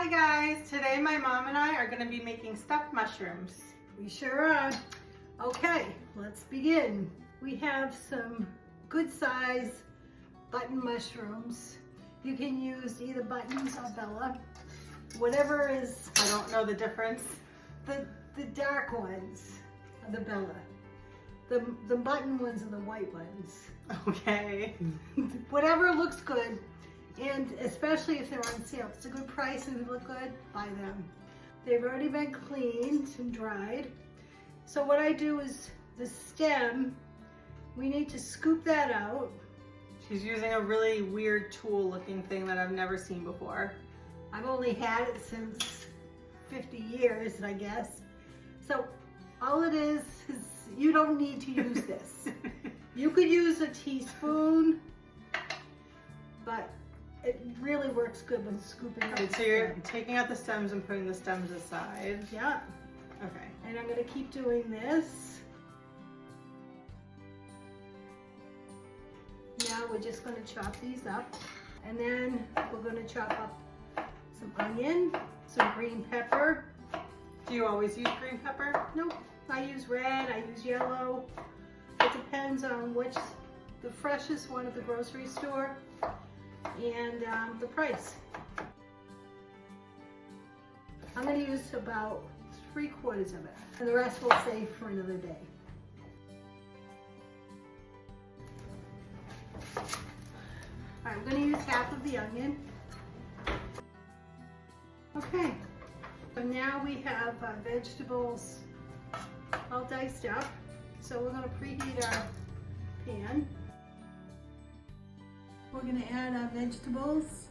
Hi guys, today my mom and I are going to be making stuffed mushrooms. We sure are. Okay, let's begin. We have some good size button mushrooms. You can use either buttons or Bella, whatever is. I don't know the difference. The dark ones are the Bella. The button ones are the white ones. Okay. Whatever looks good, and especially if they're on sale. If it's a good price and they look good, buy them. They've already been cleaned and dried. So what I do is the stem, we need to scoop that out. She's using a really weird tool looking thing that I've never seen before. I've only had it since 50 years, I guess. So all it is you don't need to use this. You could use a teaspoon, but it really works good when scooping out. Right, so you're taking out the stems and putting the stems aside. Yeah. Okay. And I'm gonna keep doing this. Now we're just gonna chop these up. And then we're gonna chop up some onion, some green pepper. Do you always use green pepper? Nope, I use red, I use yellow. It depends on which, the freshest one at the grocery store and the price. I'm gonna use about 3/4 of it, and the rest we'll save for another day. All right, I'm gonna use half of the onion. Okay, so now we have vegetables all diced up. So we're gonna preheat our pan. We're gonna add our vegetables.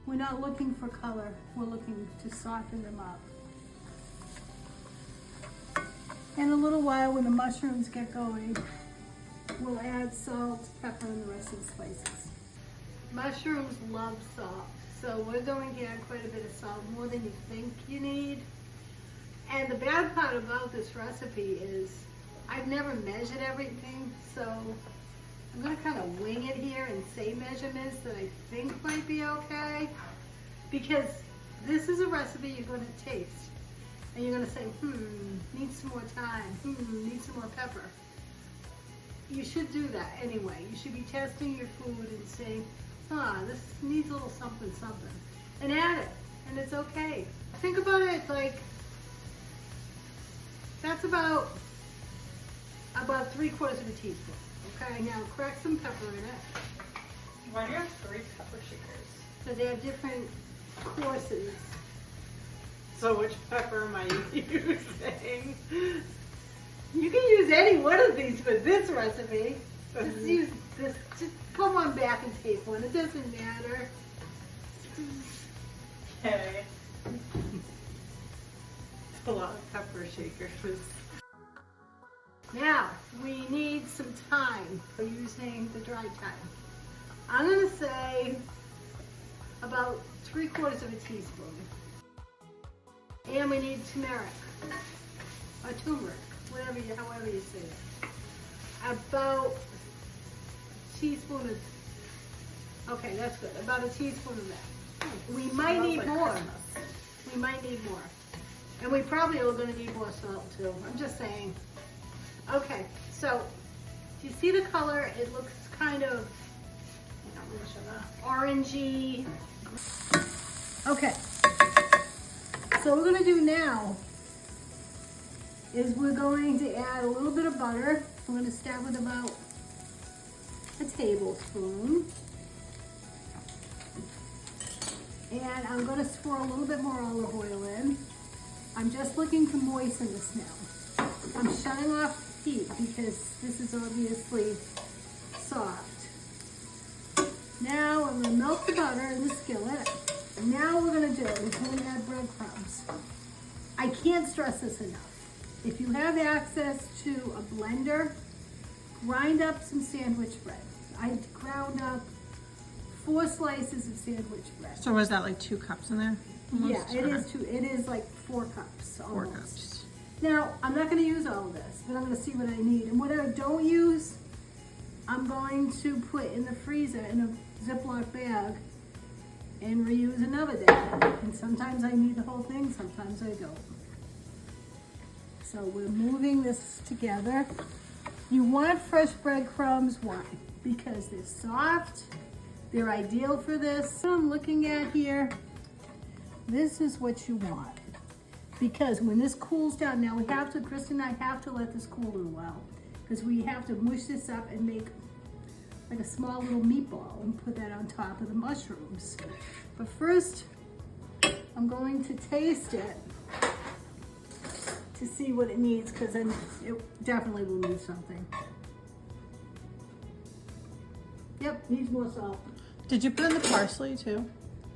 We're not looking for color, we're looking to soften them up. In a little while, when the mushrooms get going, we'll add salt, pepper, and the rest of the spices. Mushrooms love salt, so we're going to add quite a bit of salt, more than you think you need. And the bad part about this recipe is I've never measured everything, so I'm gonna kind of wing it here and say measurements that I think might be okay, because this is a recipe you're gonna taste and you're gonna say, needs some more time, needs some more pepper. You should do that anyway. You should be testing your food and saying, this needs a little something, and add it, and it's okay. Think about it like, that's about 3/4 of a teaspoon. Okay, now crack some pepper in it. Why do you have 3 pepper shakers? So they have different courses. So which pepper am I using? You can use any one of these for this recipe. Just use this, just put one back and take one. It doesn't matter. Okay. A lot of pepper shakers. Now, we need some thyme for using the dried thyme. I'm gonna say about 3/4 of a teaspoon. And we need turmeric, or turmeric, however you say it. About a teaspoon of, okay, that's good, about a teaspoon of that. We might need more. We might need more. And we probably are gonna need more salt too, I'm just saying. Okay, so do you see the color? It looks kind of orangey. Okay, so what we're gonna do now is we're going to add a little bit of butter. I'm gonna start with about a tablespoon. And I'm gonna pour a little bit more olive oil in. I'm just looking to moisten this now. I'm shutting off heat because this is obviously soft. Now I'm gonna melt the butter in the skillet. And now what we're gonna do is we're gonna add breadcrumbs. I can't stress this enough. If you have access to a blender, grind up some sandwich bread. I ground up 4 slices of sandwich bread. So was that like 2 cups in there? Yeah, it is like 4 cups almost. 4 cups. Now, I'm not gonna use all of this, but I'm gonna see what I need. And what I don't use, I'm going to put in the freezer in a Ziploc bag and reuse another day. And sometimes I need the whole thing, sometimes I don't. So we're moving this together. You want fresh breadcrumbs, why? Because they're soft, they're ideal for this. What I'm looking at here, this is what you want. Because when this cools down, now we have to, Krista and I have to let this cool a while. Because we have to mush this up and make like a small little meatball and put that on top of the mushrooms. But first, I'm going to taste it to see what it needs, because then it definitely will need something. Yep, needs more salt. Did you put in the parsley too?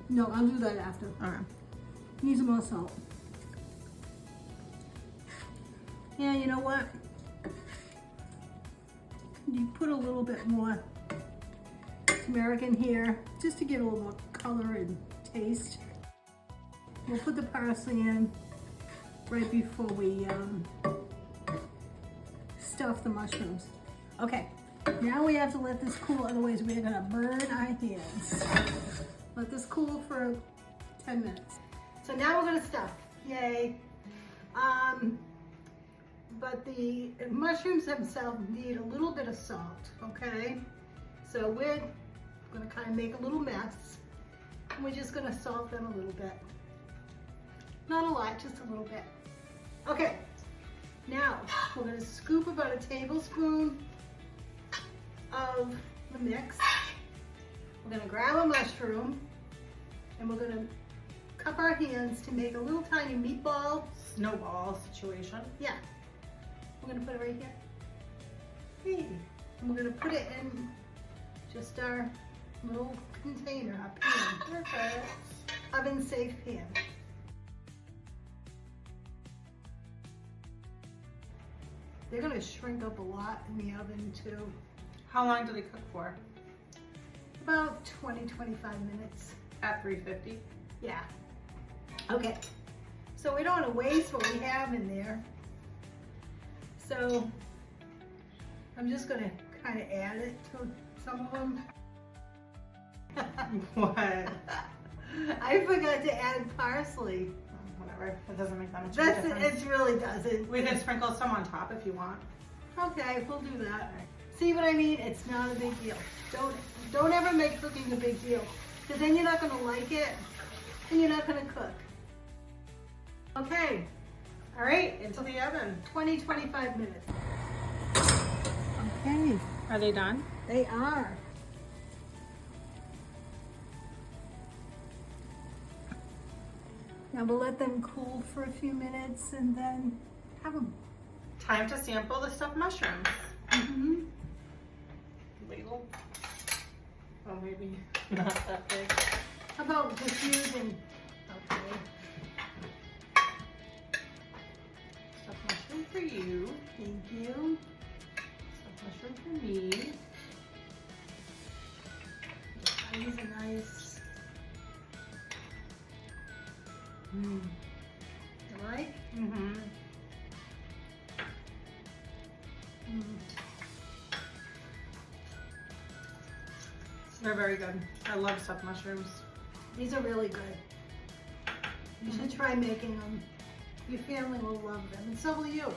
No, I'll do that after. Okay. Needs more salt. Yeah, you know what? You put a little bit more turmeric in here, just to give it a little more color and taste. We'll put the parsley in right before we stuff the mushrooms. Okay, now we have to let this cool, otherwise we're gonna burn our hands. Let this cool for 10 minutes. So now we're gonna stuff, yay. But the mushrooms themselves need a little bit of salt, okay? So we're gonna kind of make a little mess. And we're just gonna salt them a little bit. Not a lot, just a little bit. Okay, now we're gonna scoop about a tablespoon of the mix. We're gonna grab a mushroom and we're gonna cup our hands to make a little tiny meatball. Snowball situation. Yeah. We're gonna put it right here. Hey. And we're gonna put it in just our little container, our pan. Perfect. Oven safe pan. They're gonna shrink up a lot in the oven too. How long do they cook for? About 20-25 minutes. At 350? Yeah. Okay. So we don't want to waste what we have in there. So I'm just gonna kind of add it to some of them. What? I forgot to add parsley. Whatever. It doesn't make that much That's difference. it really doesn't. We can sprinkle some on top if you want. Okay, we'll do that. See what I mean? It's not a big deal. Don't ever make cooking a big deal, because then you're not gonna like it and you're not gonna cook. Okay, All right, into the oven. 20-25 minutes. Okay, Are they done? they are. Now we'll let them cool for a few minutes and then have them. Time to sample the stuffed mushrooms. Mm-hmm. Ladle. Oh, maybe not that big. How about just using, okay. Stuffed mushroom for you. Thank you. Stuffed mushroom for me. These are nice. Mm. You like? Mm-hmm. Mm. They're very good. I love stuffed mushrooms. These are really good. You should try making them. Your family will love them, and so will you.